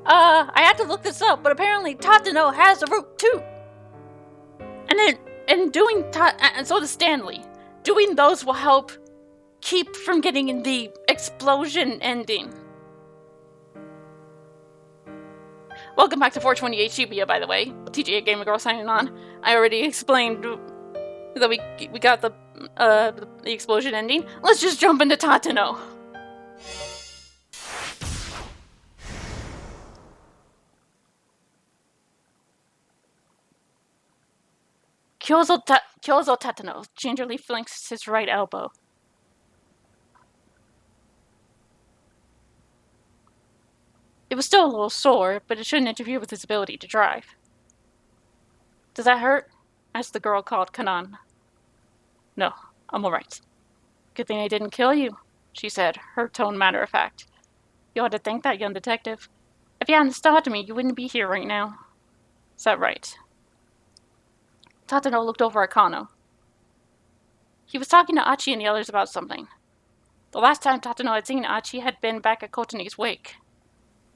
I had to look this up, but apparently Tateno has a root too. And so does Stanley. Doing those will help keep from getting in the explosion ending. Welcome back to 428 Shibuya, by the way. TGA Gamer Girl signing on. I already explained that we got the explosion ending. Let's just jump into Tateno. Kyozo Tateno gingerly flinks his right elbow. It was still a little sore, but it shouldn't interfere with his ability to drive. Does that hurt? Asked the girl called Canaan. No, I'm alright. Good thing I didn't kill you, she said, her tone matter-of-fact. You ought to thank that young detective. If you hadn't stopped me, you wouldn't be here right now. Is that right? Tateno looked over at Kano. He was talking to Achi and the others about something. The last time Tateno had seen Achi had been back at Kotane's wake.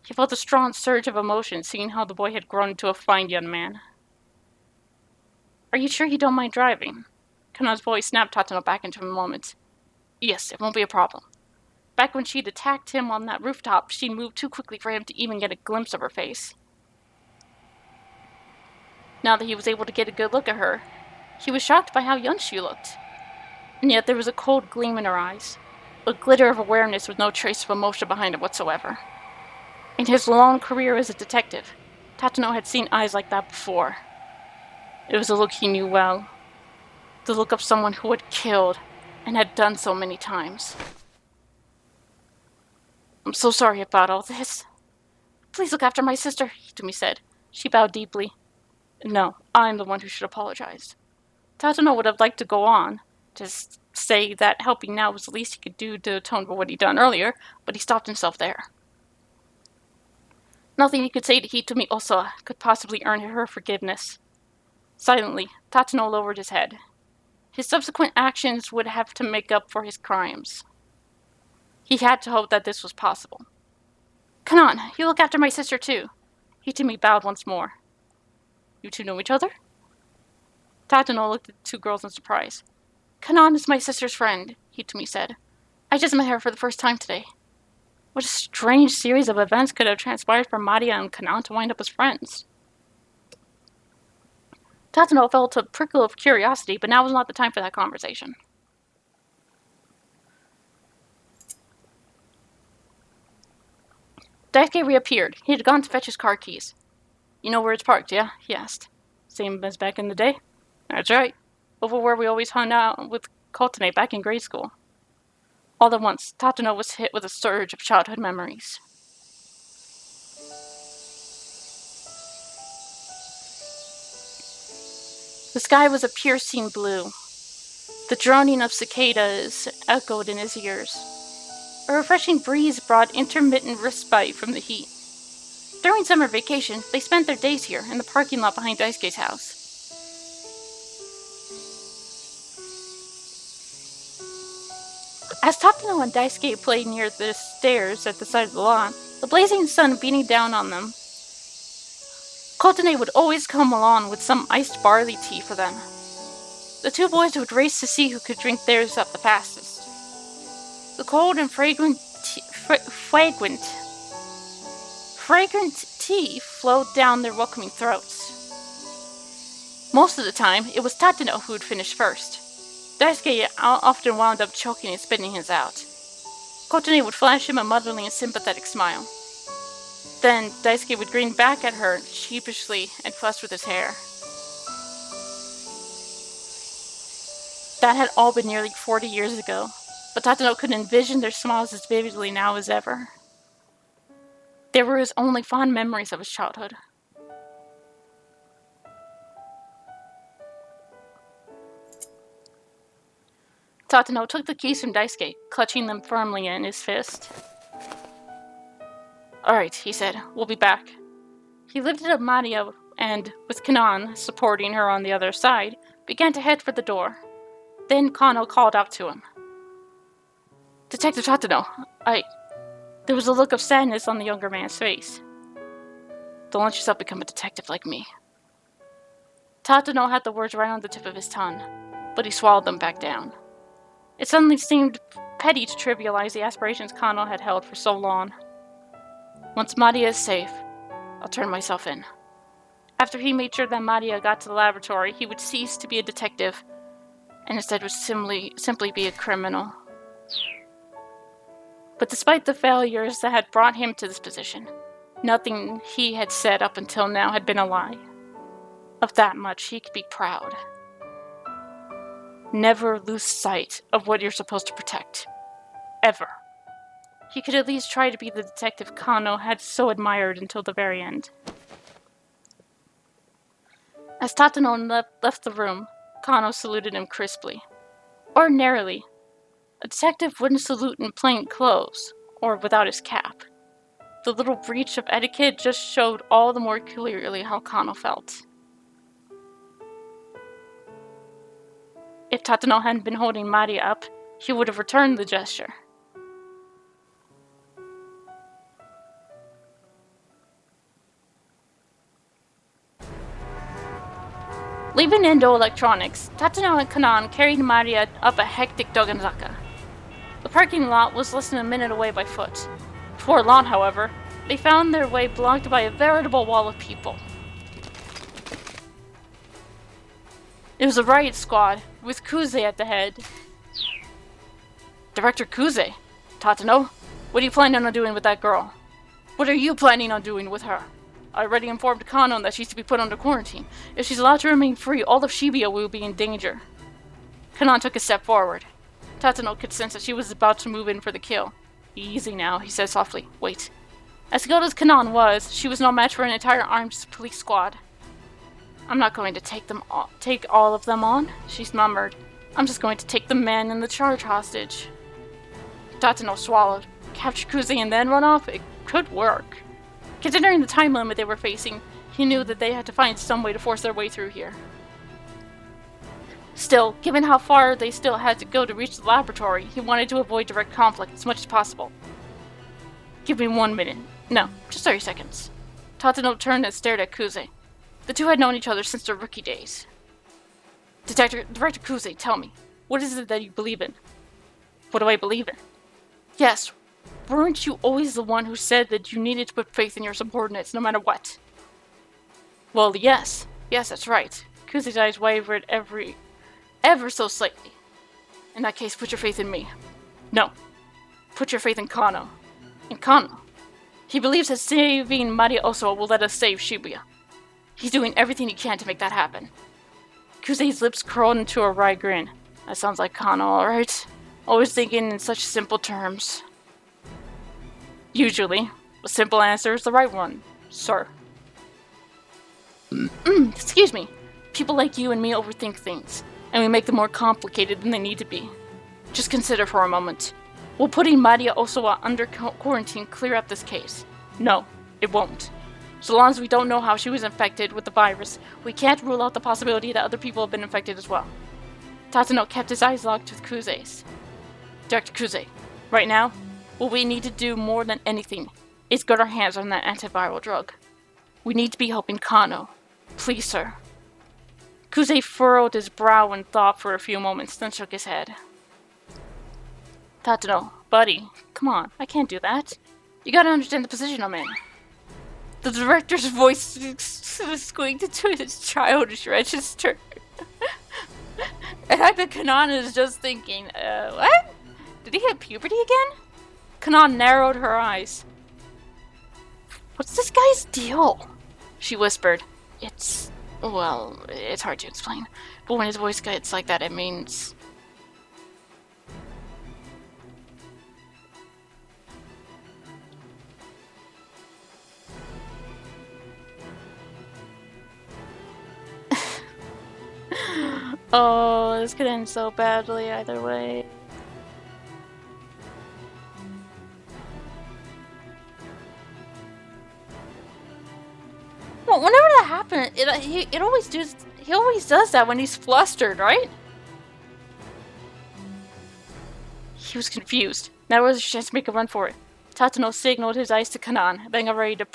He felt a strong surge of emotion seeing how the boy had grown into a fine young man. Are you sure you don't mind driving? Kano's voice snapped Tateno back into a moment. Yes, it won't be a problem. Back when she'd attacked him on that rooftop, she'd moved too quickly for him to even get a glimpse of her face. Now that he was able to get a good look at her, he was shocked by how young she looked. And yet there was a cold gleam in her eyes, a glitter of awareness with no trace of emotion behind it whatsoever. In his long career as a detective, Tateno had seen eyes like that before. It was a look he knew well. The look of someone who had killed, and had done so many times. I'm so sorry about all this. Please look after my sister, Hitumi said. She bowed deeply. No, I'm the one who should apologize. Tateno would have liked to go on, to say that helping now was the least he could do to atone for what he'd done earlier, but he stopped himself there. Nothing he could say to Hitumi Osa could possibly earn her forgiveness. Silently, Tateno lowered his head. His subsequent actions would have to make up for his crimes. He had to hope that this was possible. Canaan, you look after my sister too. Hitumi bowed once more. You two know each other? Tateno looked at the two girls in surprise. Canaan is my sister's friend, Hitumi said. I just met her for the first time today. What a strange series of events could have transpired for Maria and Canaan to wind up as friends. Tateno felt a prickle of curiosity, but now was not the time for that conversation. Daisuke reappeared. He had gone to fetch his car keys. You know where it's parked, yeah? He asked. Same as back in the day? That's right. Over where we always hung out with Kotane back in grade school. All at once, Tateno was hit with a surge of childhood memories. The sky was a piercing blue. The droning of cicadas echoed in his ears. A refreshing breeze brought intermittent respite from the heat. During summer vacation, they spent their days here in the parking lot behind Daisuke's house. As Tateno and Daisuke played near the stairs at the side of the lawn, the blazing sun beating down on them, Kotane would always come along with some iced barley tea for them. The two boys would race to see who could drink theirs up the fastest. The cold and fragrant tea flowed down their welcoming throats. Most of the time, it was Tateno who would finish first. Daisuke often wound up choking and spitting his out. Kotane would flash him a motherly and sympathetic smile. Then, Daisuke would grin back at her sheepishly and fuss with his hair. That had all been nearly 40 years ago, but Tateno could envision their smiles as vividly now as ever. They were his only fond memories of his childhood. Tateno took the keys from Daisuke, clutching them firmly in his fist. Alright, he said, we'll be back. He lifted up Maria and, with Canaan supporting her on the other side, began to head for the door. Then Kano called out to him. Detective Tateno, There was a look of sadness on the younger man's face. Don't let yourself become a detective like me. Tateno had the words right on the tip of his tongue, but he swallowed them back down. It suddenly seemed petty to trivialize the aspirations Kano had held for so long. Once Maria is safe, I'll turn myself in. After he made sure that Maria got to the laboratory, he would cease to be a detective, and instead would simply be a criminal. But despite the failures that had brought him to this position, nothing he had said up until now had been a lie. Of that much, he could be proud. Never lose sight of what you're supposed to protect. Ever. He could at least try to be the detective Kano had so admired until the very end. As Tateno left the room, Kano saluted him crisply. Ordinarily, a detective wouldn't salute in plain clothes, or without his cap. The little breach of etiquette just showed all the more clearly how Kano felt. If Tateno hadn't been holding Maria up, he would have returned the gesture. Leaving Endo Electronics, Tateno and Canaan carried Maria up a hectic Dogenzaka. The parking lot was less than a minute away by foot. Before long, however, they found their way blocked by a veritable wall of people. It was a riot squad, with Kuze at the head. Director Kuze, Tateno, what are you planning on doing with that girl? What are you planning on doing with her? I already informed Canaan that she's to be put under quarantine. If she's allowed to remain free, all of Shibuya will be in danger. Canaan took a step forward. Tateno could sense that she was about to move in for the kill. Easy now, he said softly. Wait. As skilled as Canaan was, she was no match for an entire armed police squad. I'm not going to take all of them on, she murmured. I'm just going to take the man in the charge hostage. Tateno swallowed. Capture Kuze and then run off? It could work. Considering the time limit they were facing, he knew that they had to find some way to force their way through here. Still, given how far they still had to go to reach the laboratory, he wanted to avoid direct conflict as much as possible. Give me 1 minute. No, just 30 seconds. Tateno turned and stared at Kuze. The two had known each other since their rookie days. Director Kuze, tell me, what is it that you believe in? What do I believe in? Yes, weren't you always the one who said that you needed to put faith in your subordinates no matter what? Well, yes. Yes, that's right. Kuze's eyes wavered ever so slightly. In that case, put your faith in me. No. Put your faith in Kano. In Kano. He believes that saving Maria Osawa will let us save Shibuya. He's doing everything he can to make that happen. Kuze's lips curled into a wry grin. That sounds like Kano, alright? Always thinking in such simple terms. Usually, a simple answer is the right one, sir. Excuse me. People like you and me overthink things, and we make them more complicated than they need to be. Just consider for a moment. Will putting Maria Osawa under quarantine clear up this case? No, it won't. So long as we don't know how she was infected with the virus, we can't rule out the possibility that other people have been infected as well. Tateno kept his eyes locked with Kuze's. Director Kuze, right now, what we need to do more than anything is get our hands on that antiviral drug. We need to be helping Kano. Please, sir. Kuze furrowed his brow in thought for a few moments, then shook his head. Tateno, buddy, come on, I can't do that. You gotta understand the position I'm in. The director's voice squeaked into his childish register. And I bet Canaan is just thinking, what? Did he hit puberty again? Canaan narrowed her eyes. What's this guy's deal? She whispered. It's hard to explain. But when his voice gets like that, it means... Oh, this could end so badly either way. Well, whenever that happens, he always does that when he's flustered, right? He was confused. Now was his chance to make a run for it. Tateno signaled his eyes to Canaan, then got ready to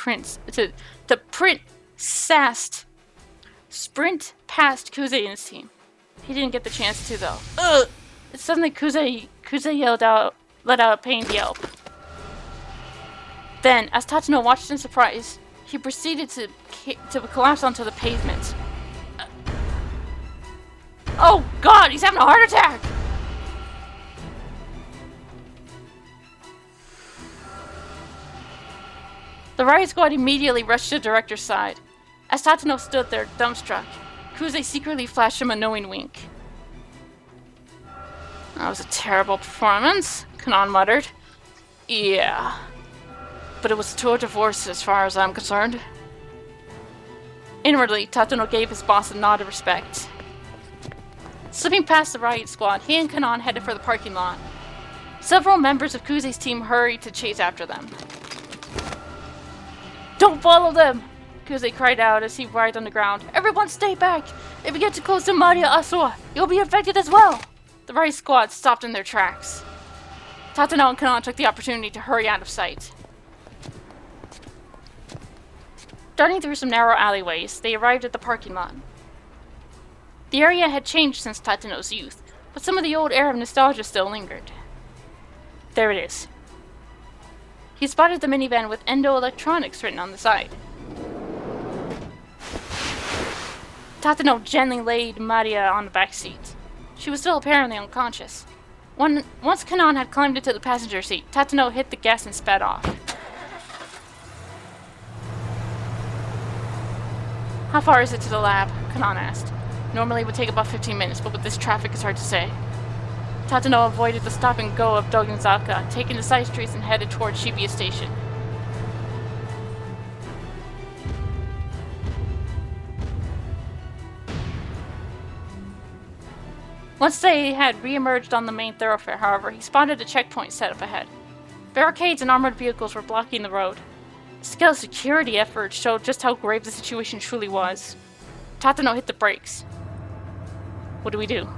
sprint past Kuze and his team. He didn't get the chance to, though. Ugh! Suddenly, Kuze let out a pained yelp. Then, as Tateno watched in surprise, he proceeded to collapse onto the pavement. Oh God, he's having a heart attack! The riot squad immediately rushed to the director's side. As Tateno stood there, dumbstruck, Kuze secretly flashed him a knowing wink. That was a terrible performance, Canaan muttered. Yeah. But it was a tour de force as far as I'm concerned. Inwardly, Tateno gave his boss a nod of respect. Slipping past the riot squad, he and Canaan headed for the parking lot. Several members of Kuze's team hurried to chase after them. Don't follow them! Kuze cried out as he writhed on the ground. Everyone stay back! If we get too close to Maria Asua, you'll be infected as well! The riot squad stopped in their tracks. Tateno and Canaan took the opportunity to hurry out of sight. Darting through some narrow alleyways, they arrived at the parking lot. The area had changed since Tateno's youth, but some of the old air of nostalgia still lingered. There it is. He spotted the minivan with Endo Electronics written on the side. Tateno gently laid Maria on the back seat. She was still apparently unconscious. Once Canaan had climbed into the passenger seat, Tateno hit the gas and sped off. How far is it to the lab? Canaan asked. Normally it would take about 15 minutes, but with this traffic it's hard to say. Tateno avoided the stop and go of Dogenzaka, taking the side streets and headed toward Shibuya Station. Once they had re-emerged on the main thoroughfare, however, he spotted a checkpoint set up ahead. Barricades and armored vehicles were blocking the road. The scale of security efforts showed just how grave the situation truly was. Tateno hit the brakes. What do we do?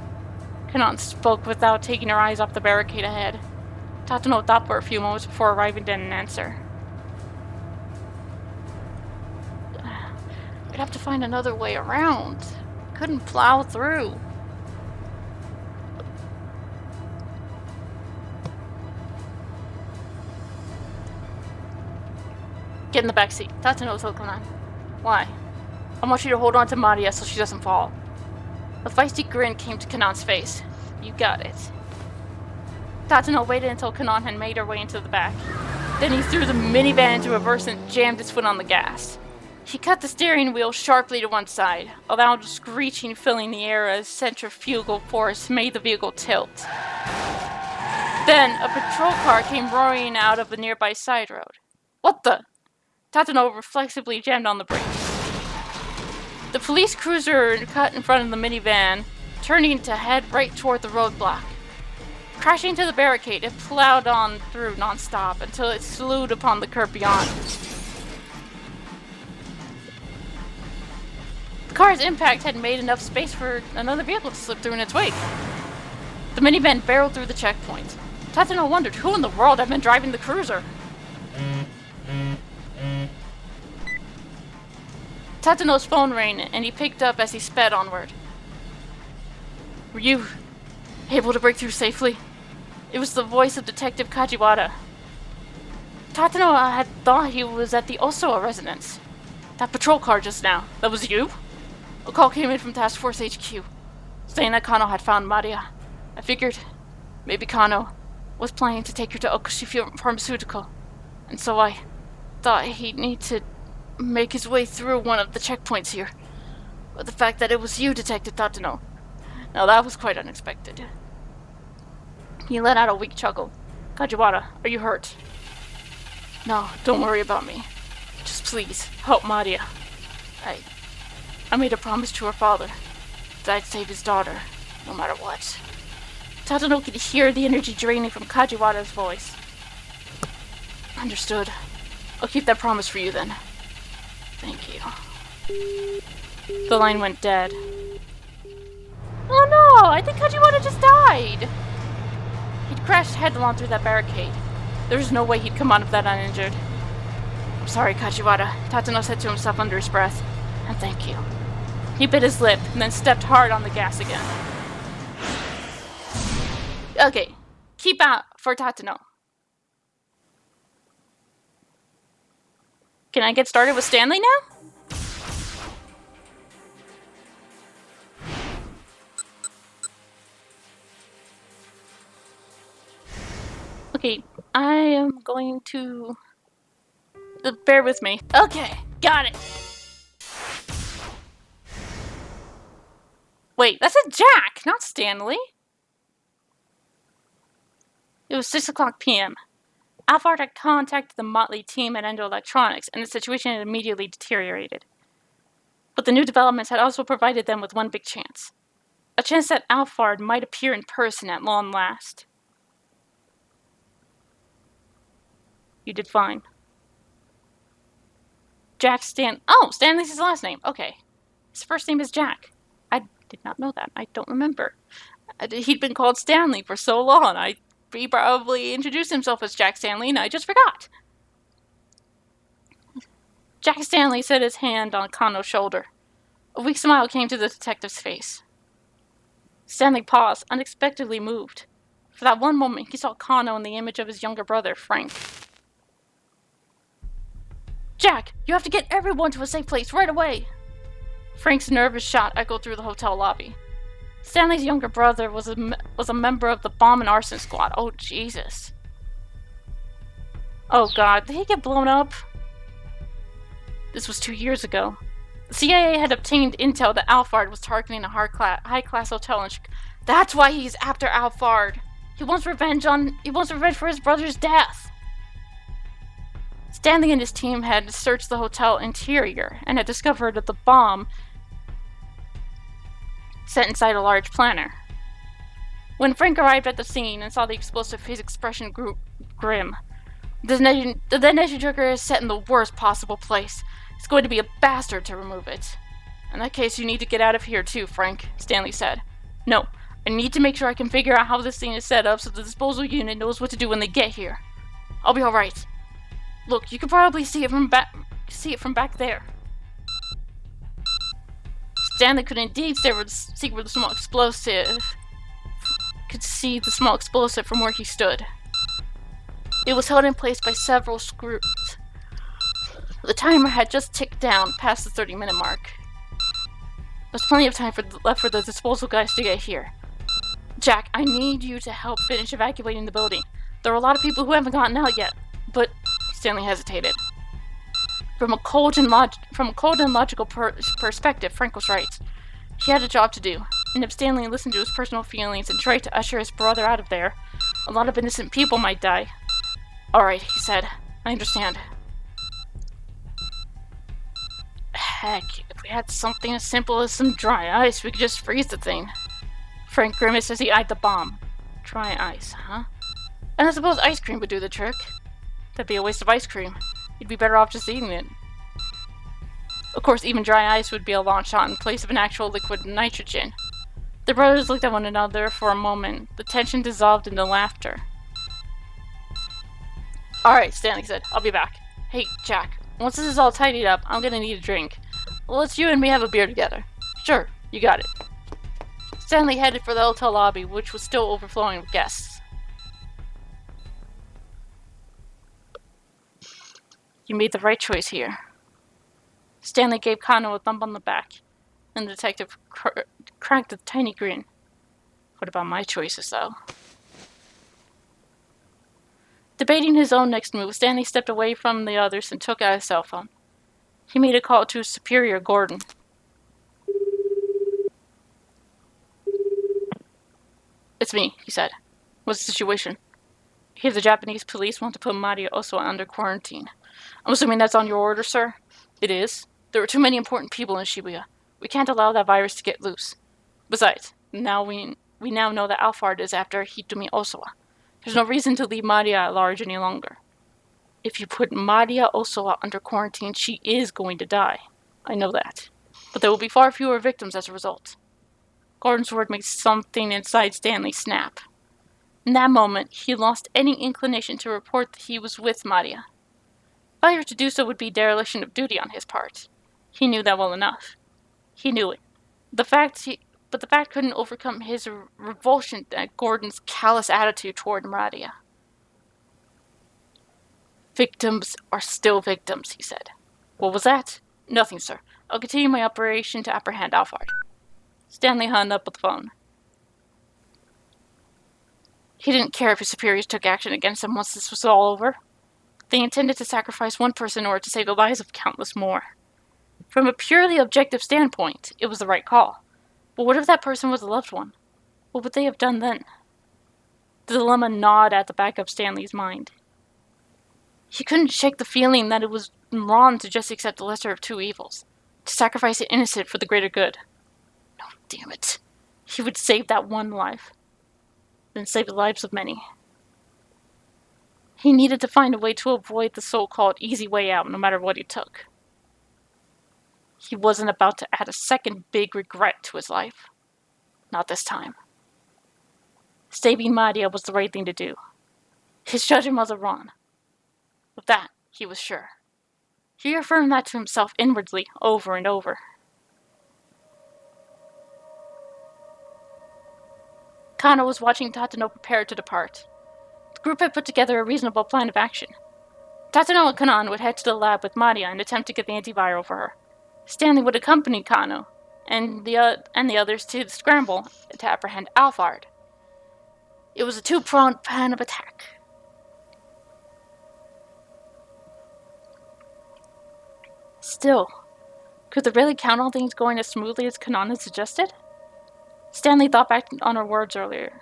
Canaan spoke without taking her eyes off the barricade ahead. Tateno thought for a few moments before arriving at an answer. We'd have to find another way around. Couldn't plow through. Get in the back seat. Tateno told Canaan. Why? I want you to hold on to Maria so she doesn't fall. A feisty grin came to Canaan's face. You got it. Tateno waited until Canaan had made her way into the back. Then he threw the minivan into reverse and jammed his foot on the gas. He cut the steering wheel sharply to one side, a loud screeching filling the air as centrifugal force made the vehicle tilt. Then a patrol car came roaring out of a nearby side road. What the? Tateno reflexively jammed on the brakes. The police cruiser cut in front of the minivan, turning to head right toward the roadblock. Crashing into the barricade, it plowed on through non-stop until it slewed upon the curb beyond. The car's impact had made enough space for another vehicle to slip through in its wake. The minivan barreled through the checkpoint. Tateno wondered who in the world had been driving the cruiser. Tateno's phone rang, and he picked up as he sped onward. Were you able to break through safely? It was the voice of Detective Kajiwara. Tateno had thought he was at the Osoa residence. That patrol car just now, that was you? A call came in from Task Force HQ, saying that Kano had found Maria. I figured maybe Kano was planning to take her to Okushi Pharmaceutical, and so I thought he'd need to make his way through one of the checkpoints here. But the fact that it was you, Detective Tateno, now that was quite unexpected. He let out a weak chuckle. Kajiwara, are you hurt? No, don't worry about me. Just please, help Maria. I made a promise to her father that I'd save his daughter, no matter what. Tateno could hear the energy draining from Kajiwara's voice. Understood. I'll keep that promise for you then. Thank you. The line went dead. Oh no! I think Kajiwara just died! He'd crashed headlong through that barricade. There's no way he'd come out of that uninjured. I'm sorry, Kajiwara, Tateno said to himself under his breath. And thank you. He bit his lip and then stepped hard on the gas again. Okay, keep out for Tateno. Can I get started with Stanley now? Okay, I am going to... Bear with me. Okay, got it. Wait, that's a Jack, not Stanley. It was 6 o'clock p.m. Alphard had contacted the motley team at Endo Electronics, and the situation had immediately deteriorated. But the new developments had also provided them with one big chance. A chance that Alphard might appear in person at long last. You did fine. Oh, Stanley's his last name. Okay. His first name is Jack. I did not know that. I don't remember. He'd been called Stanley for so long. He probably introduced himself as Jack Stanley, and I just forgot. Jack Stanley set his hand on Kano's shoulder. A weak smile came to the detective's face. Stanley paused, unexpectedly moved. For that one moment, he saw Kano in the image of his younger brother, Frank. Jack, you have to get everyone to a safe place right away! Frank's nervous shout echoed through the hotel lobby. Stanley's younger brother was a member of the bomb and arson squad. Oh, Jesus. Oh, God. Did he get blown up? This was 2 years ago. The CIA had obtained intel that Alphard was targeting a high-class hotel in Chicago. That's why he's after Alphard. He wants revenge for his brother's death. Stanley and his team had searched the hotel interior and had discovered that the bomb set inside a large planter. When Frank arrived at the scene and saw the explosive, his expression grew grim. The detonation trigger is set in the worst possible place. It's going to be a bastard to remove it. In that case, you need to get out of here too, Frank, Stanley said. No, I need to make sure I can figure out how this thing is set up so the disposal unit knows what to do when they get here. I'll be alright. Look, you can probably see it from back there. Stanley could indeed see the small explosive. Could see the small explosive from where he stood. It was held in place by several screws. The timer had just ticked down past the 30-minute mark. There's plenty of time left for the disposal guys to get here. Jack, I need you to help finish evacuating the building. There are a lot of people who haven't gotten out yet, but Stanley hesitated. From a cold and logical perspective, Frank was right. He had a job to do, and if Stanley listened to his personal feelings and tried to usher his brother out of there, a lot of innocent people might die. Alright, he said. I understand. Heck, if we had something as simple as some dry ice, we could just freeze the thing. Frank grimaced as he eyed the bomb. Dry ice, huh? And I suppose ice cream would do the trick. That'd be a waste of ice cream. You'd be better off just eating it. Of course, even dry ice would be a long shot in place of an actual liquid nitrogen. The brothers looked at one another for a moment. The tension dissolved into laughter. Alright, Stanley said. I'll be back. Hey, Jack. Once this is all tidied up, I'm gonna need a drink. Let's you and me have a beer together. Sure, you got it. Stanley headed for the hotel lobby, which was still overflowing with guests. You made the right choice here. Stanley gave Kano a thump on the back, and the detective cracked a tiny grin. What about my choices, though? Debating his own next move, Stanley stepped away from the others and took out his cell phone. He made a call to his superior, Gordon. It's me, he said. What's the situation? Here the Japanese police want to put Maria Osawa under quarantine. I'm assuming that's on your order, sir? It is. There are too many important people in Shibuya. We can't allow that virus to get loose. Besides, we now know that Alphard is after Hitomi Osawa. There's no reason to leave Maria at large any longer. If you put Maria Osawa under quarantine, she is going to die. I know that. But there will be far fewer victims as a result. Gordon's word makes something inside Stanley snap. In that moment, he lost any inclination to report that he was with Maria. Failure to do so would be dereliction of duty on his part. He knew that well enough. He knew it. But the fact couldn't overcome his revulsion at Gordon's callous attitude toward Maria. Victims are still victims, he said. What was that? Nothing, sir. I'll continue my operation to apprehend Alfred. Stanley hung up the phone. He didn't care if his superiors took action against him once this was all over. They intended to sacrifice one person in order to save the lives of countless more. From a purely objective standpoint, it was the right call. But what if that person was a loved one? What would they have done then? The dilemma gnawed at the back of Stanley's mind. He couldn't shake the feeling that it was wrong to just accept the lesser of two evils, to sacrifice the innocent for the greater good. No, damn it. He would save that one life, then save the lives of many. He needed to find a way to avoid the so-called easy way out, no matter what he took. He wasn't about to add a second big regret to his life. Not this time. Saving Maria was the right thing to do. His judgment wasn't wrong. Of that, he was sure. He affirmed that to himself inwardly, over and over. Kana was watching Tateno prepare to depart. The group had put together a reasonable plan of action. Tateno and Canaan would head to the lab with Maria and attempt to get the antiviral for her. Stanley would accompany Kano and the others to the Scramble to apprehend Alfred. It was a two-pronged plan of attack. Still, could they really count on things going as smoothly as Canaan had suggested? Stanley thought back on her words earlier.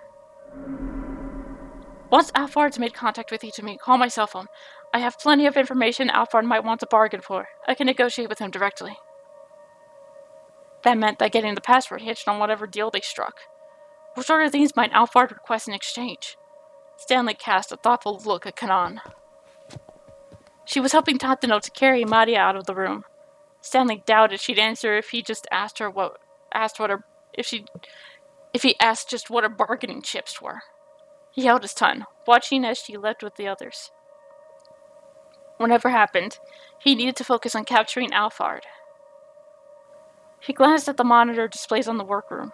Once Alfred's made contact with Ichimi, call my cell phone. I have plenty of information Alfred might want to bargain for. I can negotiate with him directly. That meant that getting the password hitched on whatever deal they struck. What sort of things might Alfred request in exchange? Stanley cast a thoughtful look at Canaan. She was helping Tateno to carry Maria out of the room. Stanley doubted she'd answer if he just asked her if he asked just what her bargaining chips were. He held his tongue, watching as she left with the others. Whatever happened, he needed to focus on capturing Alfred. He glanced at the monitor displays on the workroom.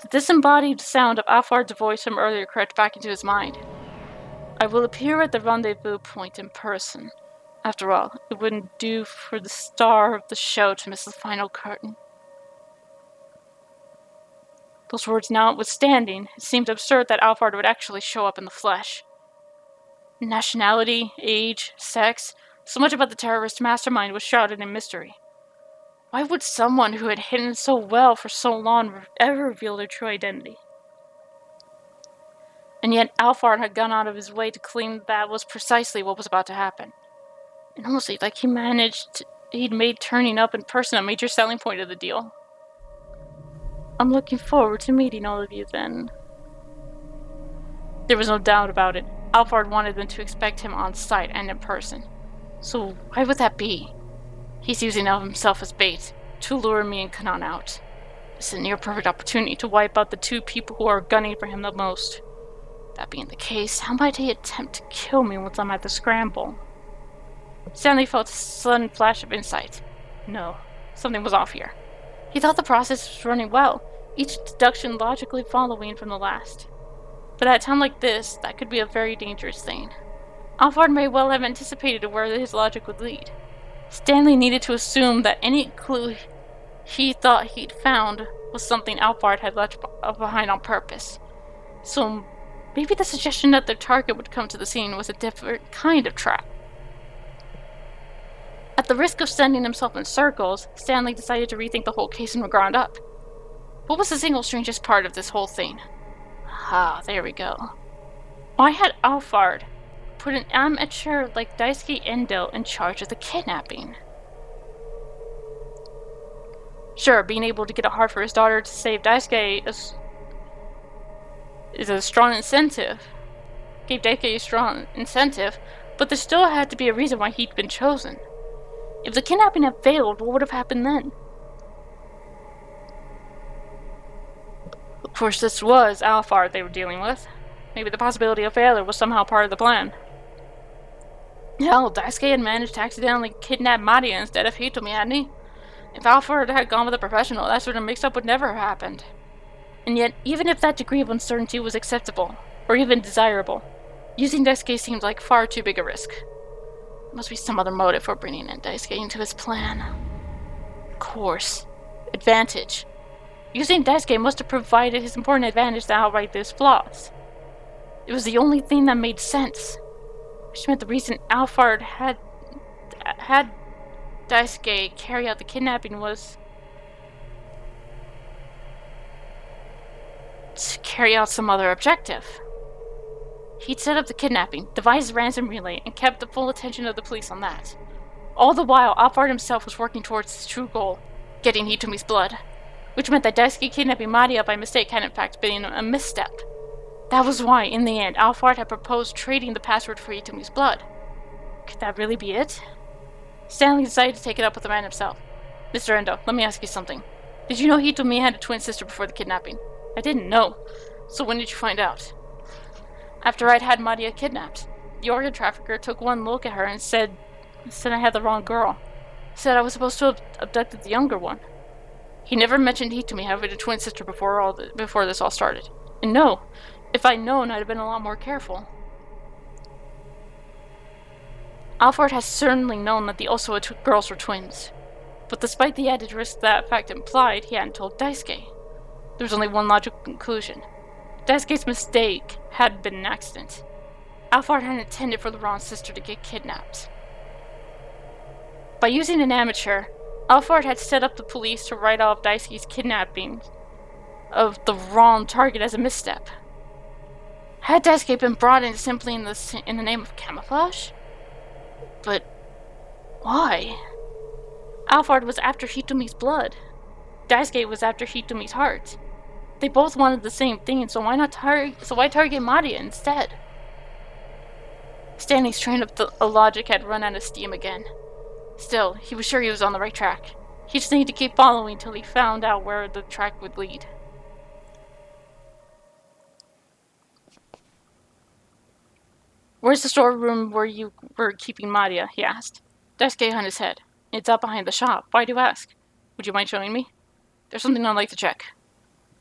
The disembodied sound of Alfred's voice from earlier crept back into his mind. I will appear at the rendezvous point in person. After all, it wouldn't do for the star of the show to miss the final curtain. Those words notwithstanding, it seemed absurd that Alfred would actually show up in the flesh. Nationality, age, sex, so much about the terrorist mastermind was shrouded in mystery. Why would someone who had hidden so well for so long ever reveal their true identity? And yet Alfred had gone out of his way to claim that was precisely what was about to happen. And almost like he'd made turning up in person a major selling point of the deal. I'm looking forward to meeting all of you then. There was no doubt about it. Alfred wanted them to expect him on site and in person. So why would that be? He's using himself as bait to lure me and Canaan out. It's a near-perfect opportunity to wipe out the two people who are gunning for him the most. That being the case, how might he attempt to kill me once I'm at the Scramble? Stanley felt a sudden flash of insight. No, something was off here. He thought the process was running well, each deduction logically following from the last. But at a time like this, that could be a very dangerous thing. Alfred may well have anticipated where his logic would lead. Stanley needed to assume that any clue he thought he'd found was something Alfred had left behind on purpose. So maybe the suggestion that their target would come to the scene was a different kind of trap. At the risk of sending himself in circles, Stanley decided to rethink the whole case from the ground up. What was the single strangest part of this whole thing? There we go. Why had Alfred put an amateur like Daisuke Endo in charge of the kidnapping? Sure, being able to get a heart for his daughter to save Daisuke is a strong incentive. Gave Daisuke a strong incentive, but there still had to be a reason why he'd been chosen. If the kidnapping had failed, what would have happened then? Of course, this was Alphard they were dealing with. Maybe the possibility of failure was somehow part of the plan. Hell, Daisuke had managed to accidentally kidnap Maria instead of Hitomi, hadn't he? If Alfred had gone with a professional, that sort of mix-up would never have happened. And yet, even if that degree of uncertainty was acceptable, or even desirable, using Daisuke seemed like far too big a risk. There must be some other motive for bringing in Daisuke into his plan. Of course. Advantage. Using Daisuke must have provided his important advantage to outright his flaws. It was the only thing that made sense. Which meant the reason Alphard had Daisuke carry out the kidnapping was to carry out some other objective. He'd set up the kidnapping, devised a ransom relay, and kept the full attention of the police on that. All the while, Alphard himself was working towards his true goal, getting Hitomi's blood. Which meant that Daisuke kidnapping Maria by mistake had in fact been a misstep. That was why, in the end, Alphard had proposed trading the password for Hitomi's blood. Could that really be it? Stanley decided to take it up with the man himself. Mr. Endo, let me ask you something. Did you know Hitomi had a twin sister before the kidnapping? I didn't know. So when did you find out? After I'd had Maria kidnapped. The organ trafficker took one look at her and said I had the wrong girl. Said I was supposed to have abducted the younger one. He never mentioned Hitomi having a twin sister before this all started. And no, if I'd known, I'd have been a lot more careful. Alphard has certainly known that the Osawa girls were twins. But despite the added risk that fact implied, he hadn't told Daisuke. There was only one logical conclusion. Daisuke's mistake had been an accident. Alphard hadn't intended for the wrong sister to get kidnapped. By using an amateur, Alphard had set up the police to write off Daisuke's kidnapping of the wrong target as a misstep. Had Daisuke been brought in simply in the name of camouflage? But why? Alphard was after Hitomi's blood. Daisuke was after Hitomi's heart. They both wanted the same thing, so why target Maria instead? Stanley's train of logic had run out of steam again. Still, he was sure he was on the right track. He just needed to keep following till he found out where the track would lead. Where's the storeroom where you were keeping Maria? He asked. Daisuke hung his head. It's out behind the shop. Why do you ask? Would you mind showing me? There's something I'd like to check.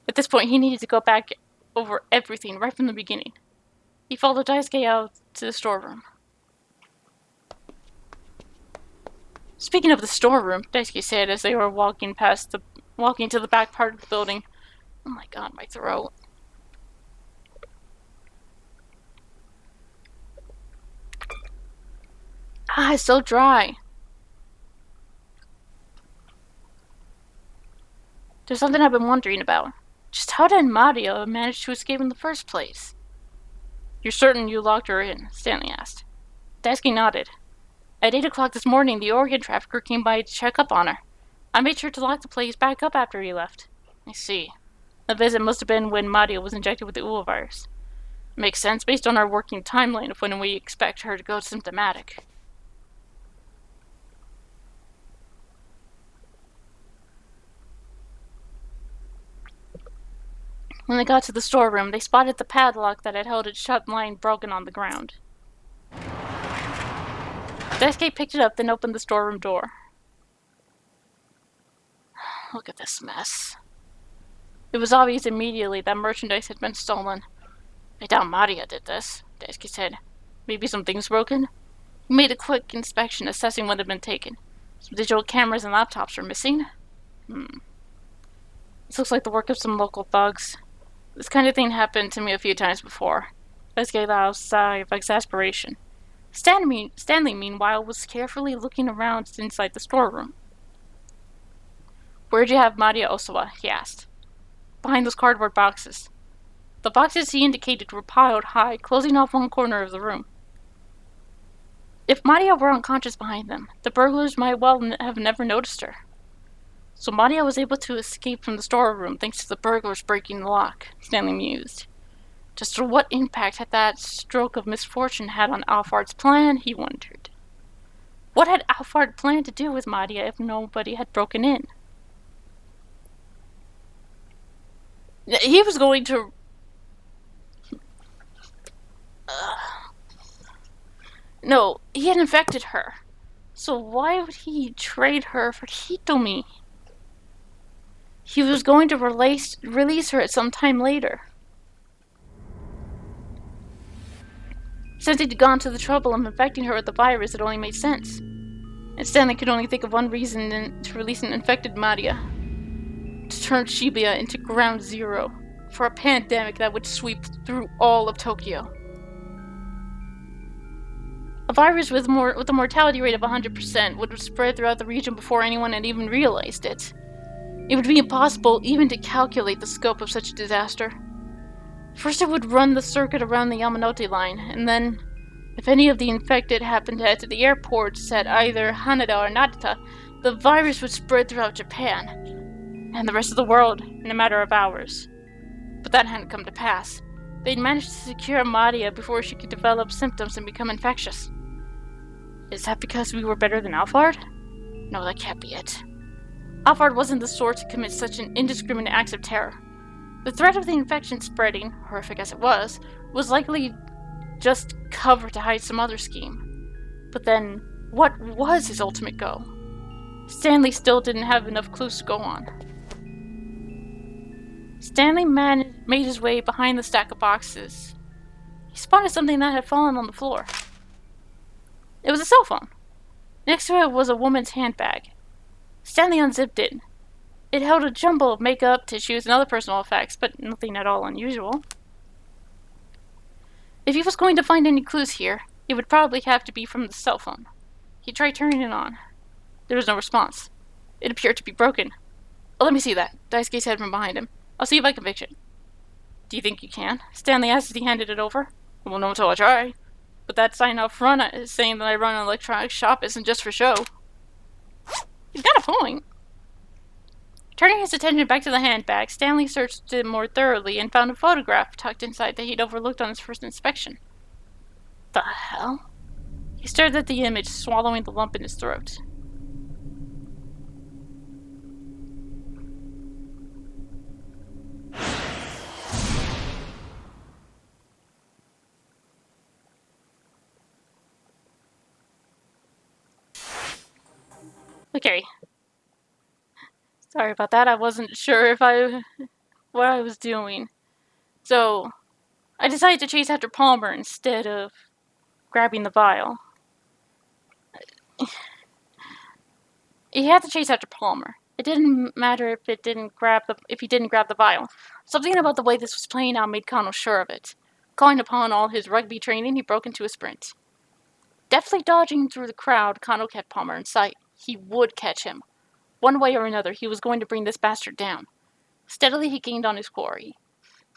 At this point, he needed to go back over everything right from the beginning. He followed Daisuke out to the storeroom. Speaking of the storeroom, Daisuke said as they were walking to the back part of the building. Oh my god, my throat. It's so dry. There's something I've been wondering about. Just how did Maria manage to escape in the first place? You're certain you locked her in? Stanley asked. Daisuke nodded. At 8 o'clock this morning, the organ trafficker came by to check up on her. I made sure to lock the place back up after he left. I see. The visit must have been when Maria was injected with the Ua virus. Makes sense based on our working timeline of when we expect her to go symptomatic. When they got to the storeroom, they spotted the padlock that had held it shut lying broken on the ground. Daisuke picked it up, then opened the storeroom door. Look at this mess. It was obvious immediately that merchandise had been stolen. I doubt Maria did this, Daisuke said. Maybe some things broken? He made a quick inspection, assessing what had been taken. Some digital cameras and laptops were missing. This looks like the work of some local thugs. This kind of thing happened to me a few times before. Daisuke let out a sigh of exasperation. Stanley, meanwhile, was carefully looking around inside the storeroom. Where'd you have Maria Osawa? He asked. Behind those cardboard boxes. The boxes he indicated were piled high, closing off one corner of the room. If Maria were unconscious behind them, the burglars might well have never noticed her. So Maria was able to escape from the storeroom thanks to the burglars breaking the lock, Stanley mused. Just what impact had that stroke of misfortune had on Alphard's plan, he wondered. What had Alphard planned to do with Maria if nobody had broken in? He was going to... No, he had infected her. So why would he trade her for Hitomi? He was going to release her at some time later. Since he'd gone to the trouble of infecting her with the virus, it only made sense. And Stanley could only think of one reason to release an infected Maria. To turn Shibuya into ground zero for a pandemic that would sweep through all of Tokyo. A virus with a mortality rate of 100% would have spread throughout the region before anyone had even realized it. It would be impossible even to calculate the scope of such a disaster. First it would run the circuit around the Yamanote line, and then, if any of the infected happened to head to the airports at either Haneda or Narita, the virus would spread throughout Japan, and the rest of the world in a matter of hours. But that hadn't come to pass. They'd managed to secure Maria before she could develop symptoms and become infectious. Is that because we were better than Alphard? No, that can't be it. Alphard wasn't the sort to commit such an indiscriminate act of terror. The threat of the infection spreading, horrific as it was likely just cover to hide some other scheme. But then, what was his ultimate goal? Stanley still didn't have enough clues to go on. Stanley made his way behind the stack of boxes. He spotted something that had fallen on the floor. It was a cell phone. Next to it was a woman's handbag. Stanley unzipped it. It held a jumble of makeup, tissues, and other personal effects, but nothing at all unusual. If he was going to find any clues here, it would probably have to be from the cell phone. He tried turning it on. There was no response. It appeared to be broken. Oh, let me see that. Daisuke said from behind him. I'll see if I can fix it. Do you think you can? Stanley asked as he handed it over. I won't know until I try. But that sign out front is saying that I run an electronics shop isn't just for show. He's got a point. Turning his attention back to the handbag, Stanley searched it more thoroughly and found a photograph tucked inside that he'd overlooked on his first inspection. The hell? He stared at the image, swallowing the lump in his throat. Okay. Sorry about that. I wasn't sure what I was doing. So, I decided to chase after Palmer instead of grabbing the vial. He had to chase after Palmer. It didn't matter if he didn't grab the vial. Something about the way this was playing out made Kano sure of it. Calling upon all his rugby training, he broke into a sprint. Deftly dodging through the crowd, Kano kept Palmer in sight. He would catch him. One way or another, he was going to bring this bastard down. Steadily, he gained on his quarry.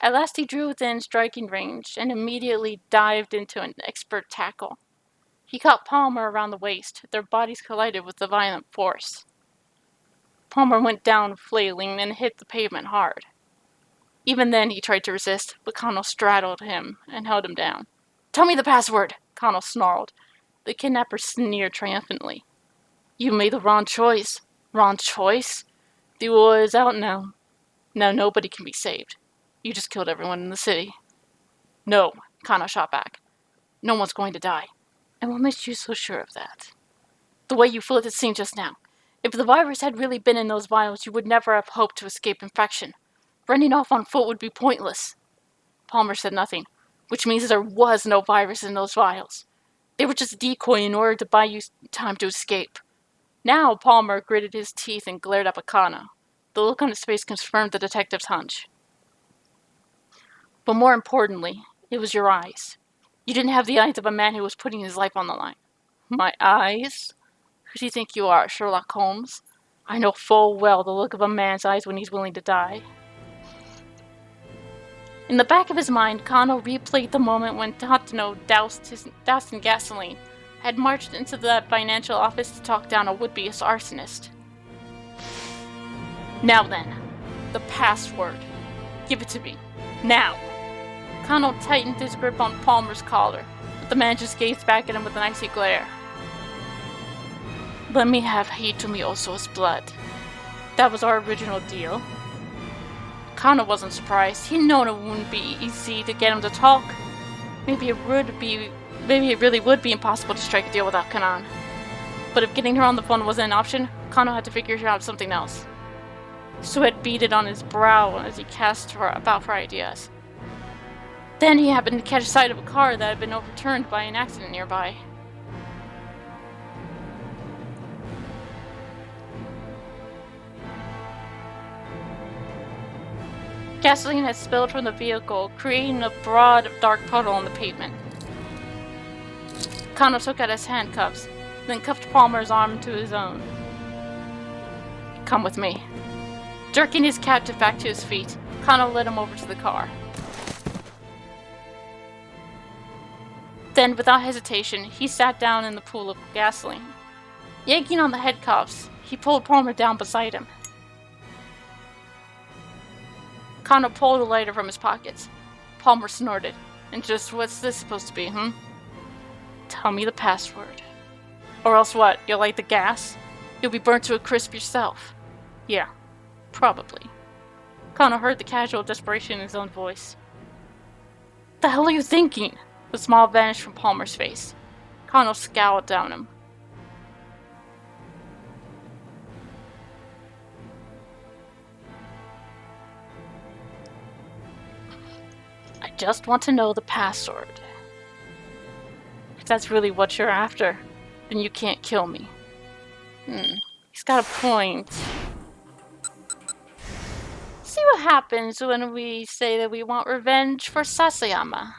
At last, he drew within striking range and immediately dived into an expert tackle. He caught Palmer around the waist. Their bodies collided with a violent force. Palmer went down, flailing, and hit the pavement hard. Even then, he tried to resist, but Kano straddled him and held him down. "Tell me the password," Kano snarled. The kidnapper sneered triumphantly. "You made the wrong choice." "Wrong choice? The war is out now. Now nobody can be saved. You just killed everyone in the city." "No," Kano shot back. "No one's going to die." "And what makes you so sure of that?" "The way you flew at the scene just now. If the virus had really been in those vials, you would never have hoped to escape infection. Running off on foot would be pointless." Palmer said nothing, which means there was no virus in those vials. They were just a decoy in order to buy you time to escape. Now Palmer gritted his teeth and glared up at Kano. The look on his face confirmed the detective's hunch. "But more importantly, it was your eyes. You didn't have the eyes of a man who was putting his life on the line." "My eyes? Who do you think you are, Sherlock Holmes? I know full well the look of a man's eyes when he's willing to die." In the back of his mind, Kano replayed the moment when Tateno, doused in gasoline, had marched into the financial office to talk down a would-be arsonist. "Now then, the password. Give it to me. Now." Kano tightened his grip on Palmer's collar, but the man just gazed back at him with an icy glare. "Let me have Hitomi Oso's blood. That was our original deal." Kana wasn't surprised. He'd known it wouldn't be easy to get him to talk. Maybe it really would be impossible to strike a deal without Canaan. But if getting her on the phone wasn't an option, Kana had to figure out something else. Sweat beaded on his brow as he cast about for ideas. Then he happened to catch sight of a car that had been overturned by an accident nearby. Gasoline had spilled from the vehicle, creating a broad, dark puddle on the pavement. Kano took out his handcuffs, then cuffed Palmer's arm to his own. "Come with me." Jerking his captive back to his feet, Kano led him over to the car. Then, without hesitation, he sat down in the pool of gasoline. Yanking on the handcuffs, he pulled Palmer down beside him. Kano pulled a lighter from his pockets. Palmer snorted. "And just what's this supposed to be, Tell me the password. Or else what, you'll light the gas? You'll be burnt to a crisp yourself." "Yeah, probably." Kano heard the casual desperation in his own voice. "The hell are you thinking?" The smile vanished from Palmer's face. Kano scowled down him. "I just want to know the password. If that's really what you're after, then you can't kill me." He's got a point. See what happens when we say that we want revenge for Sasayama.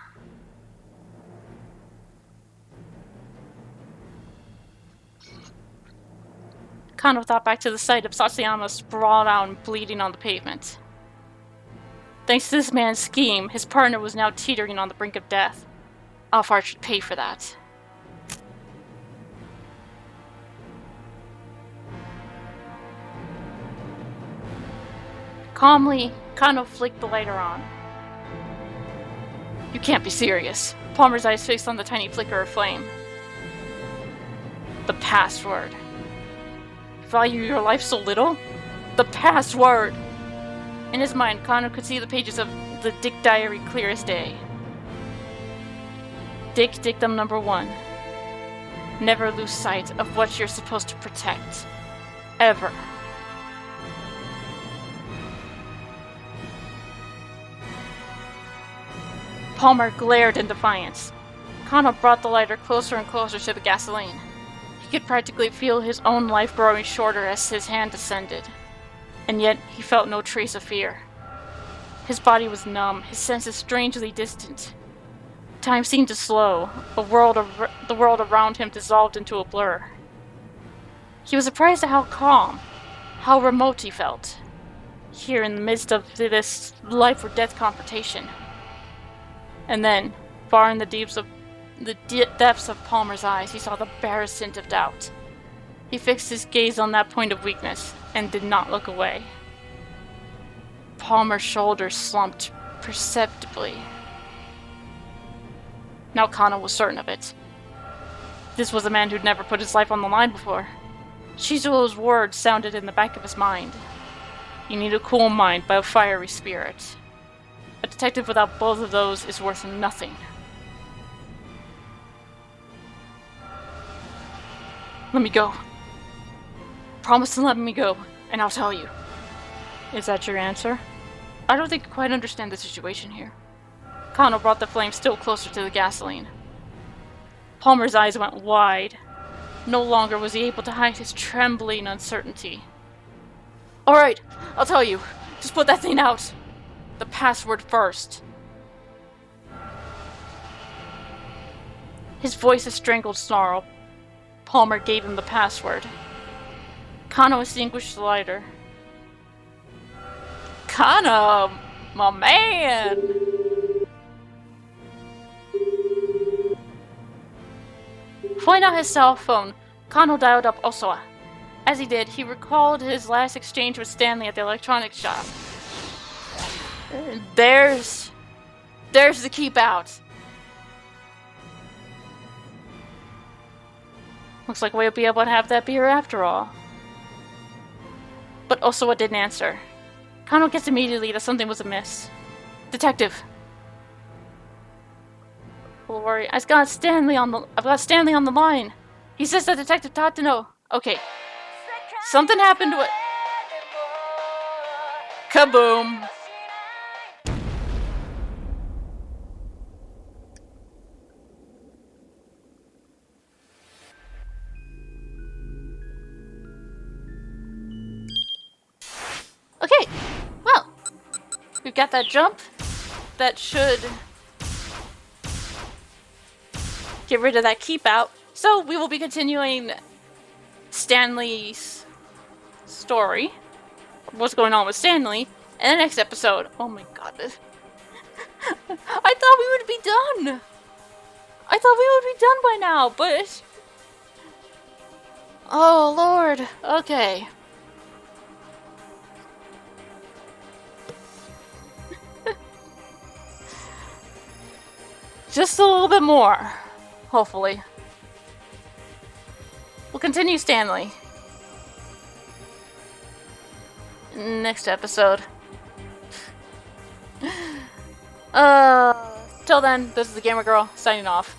Kano thought back to the sight of Sasayama sprawled out and bleeding on the pavement. Thanks to this man's scheme, his partner was now teetering on the brink of death. Alphard should pay for that. Calmly, Kano flicked the lighter on. "You can't be serious." Palmer's eyes fixed on the tiny flicker of flame. "The password. You value your life so little? The password!" In his mind, Kano could see the pages of the Dick Diary clear as day. Dick Dictum number 1. Never lose sight of what you're supposed to protect. Ever. Palmer glared in defiance. Kano brought the lighter closer and closer to the gasoline. He could practically feel his own life growing shorter as his hand descended. And yet, he felt no trace of fear. His body was numb, his senses strangely distant. Time seemed to slow. The world around him dissolved into a blur. He was surprised at how calm, how remote he felt, here in the midst of this life-or-death confrontation. And then, far in the depths of Palmer's eyes, he saw the barest hint of doubt. He fixed his gaze on that point of weakness, and did not look away. Palmer's shoulders slumped perceptibly. Now Kano was certain of it. This was a man who'd never put his life on the line before. Shizuo's words sounded in the back of his mind. You need a cool mind but a fiery spirit. A detective without both of those is worth nothing. Let me go. Promise to let me go, and I'll tell you. Is that your answer? I don't think you quite understand the situation here. Kano brought the flame still closer to the gasoline. Palmer's eyes went wide. No longer was he able to hide his trembling uncertainty. Alright, I'll tell you. Just put that thing out. The password first. His voice a strangled snarl. Palmer gave him the password. Kano extinguished the lighter. Kano, my man! Pulling out his cell phone, Kano dialed up Osoa. As he did, he recalled his last exchange with Stanley at the electronics shop. There's the keep out. Looks like we'll be able to have that beer after all. But Osoa didn't answer. Kano gets immediately that something was amiss. Detective. Don't worry, I've got Stanley on the line. He says that Detective Tateno. Okay. Something happened with... Kaboom. Okay, well, we've got that jump. That should get rid of that keep out. So we will be continuing Stanley's story. What's going on with Stanley in the next episode. Oh my god. I thought we would be done. I thought we would be done by now, but... Oh lord. Okay. Just a little bit more, hopefully. We'll continue Stanley next episode. Till then, this is the Gamer Girl signing off.